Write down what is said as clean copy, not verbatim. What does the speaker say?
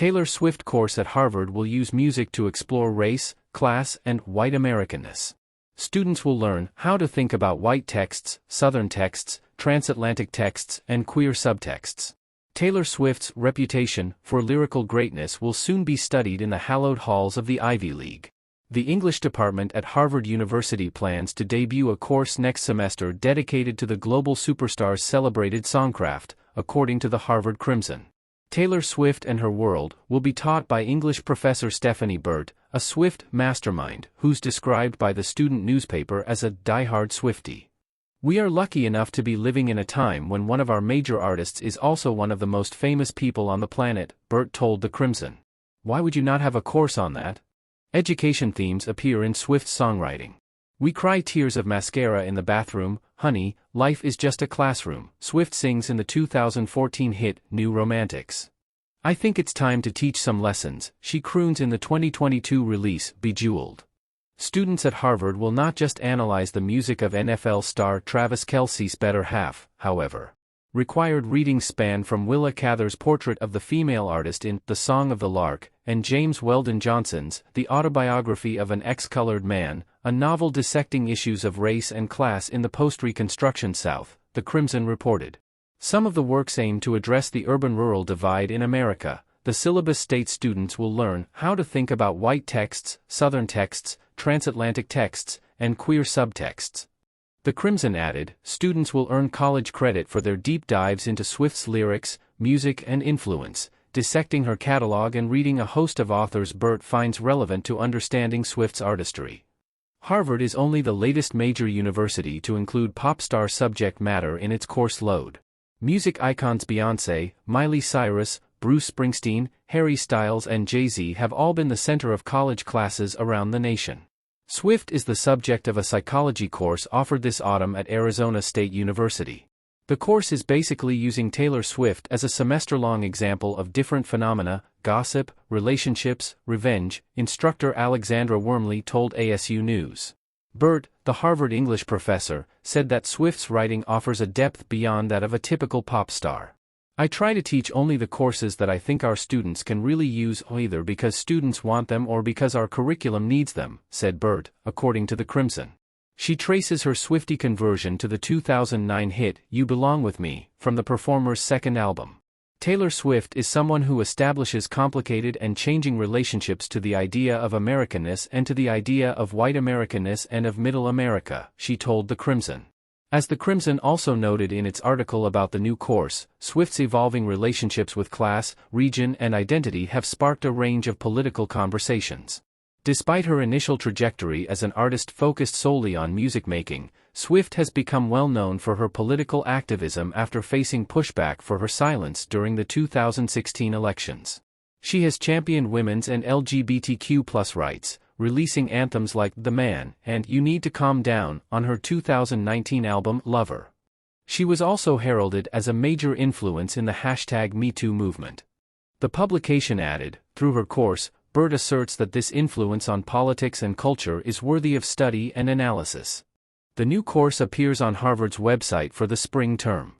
Taylor Swift course at Harvard will use music to explore race, class, and white Americanness. Students will learn how to think about white texts, Southern texts, transatlantic texts, and queer subtexts. Taylor Swift's reputation for lyrical greatness will soon be studied in the hallowed halls of the Ivy League. The English department at Harvard University plans to debut a course next semester dedicated to the global superstar's celebrated songcraft, according to the Harvard Crimson. Taylor Swift and Her World will be taught by English professor Stephanie Burt, a Swift mastermind who's described by the student newspaper as a diehard Swiftie. "We are lucky enough to be living in a time when one of our major artists is also one of the most famous people on the planet," Burt told the Crimson. "Why would you not have a course on that?" Education themes appear in Swift's songwriting. "We cry tears of mascara in the bathroom, honey, life is just a classroom," Swift sings in the 2014 hit New Romantics. "I think it's time to teach some lessons," she croons in the 2022 release Bejeweled. Students at Harvard will not just analyze the music of NFL star Travis Kelce's better half, however. Required readings span from Willa Cather's portrait of the female artist in The Song of the Lark, and James Weldon Johnson's The Autobiography of an Ex-Colored Man, a novel dissecting issues of race and class in the post-Reconstruction South, the Crimson reported. Some of the works aim to address the urban-rural divide in America. The syllabus states students will learn how to think about white texts, Southern texts, transatlantic texts, and queer subtexts. The Crimson added, students will earn college credit for their deep dives into Swift's lyrics, music and influence, dissecting her catalog and reading a host of authors Burt finds relevant to understanding Swift's artistry. Harvard is only the latest major university to include pop star subject matter in its course load. Music icons Beyoncé, Miley Cyrus, Bruce Springsteen, Harry Styles and Jay-Z have all been the center of college classes around the nation. Swift is the subject of a psychology course offered this autumn at Arizona State University. The course is basically using Taylor Swift as a semester-long example of different phenomena: gossip, relationships, revenge, instructor Alexandra Wormley told ASU News. Burt, the Harvard English professor, said that Swift's writing offers a depth beyond that of a typical pop star. "I try to teach only the courses that I think our students can really use, either because students want them or because our curriculum needs them," said Burt, according to the Crimson. She traces her Swiftie conversion to the 2009 hit You Belong With Me, from the performer's second album. Taylor Swift is someone who establishes complicated and changing relationships to the idea of Americanness and to the idea of white Americanness and of Middle America, she told the Crimson. As the Crimson also noted in its article about the new course, Swift's evolving relationships with class, region and identity have sparked a range of political conversations. Despite her initial trajectory as an artist focused solely on music making, Swift has become well known for her political activism after facing pushback for her silence during the 2016 elections. She has championed women's and LGBTQ+ rights, releasing anthems like The Man and You Need to Calm Down on her 2019 album Lover. She was also heralded as a major influence in the #MeToo movement. The publication added, through her course, Burt asserts that this influence on politics and culture is worthy of study and analysis. The new course appears on Harvard's website for the spring term.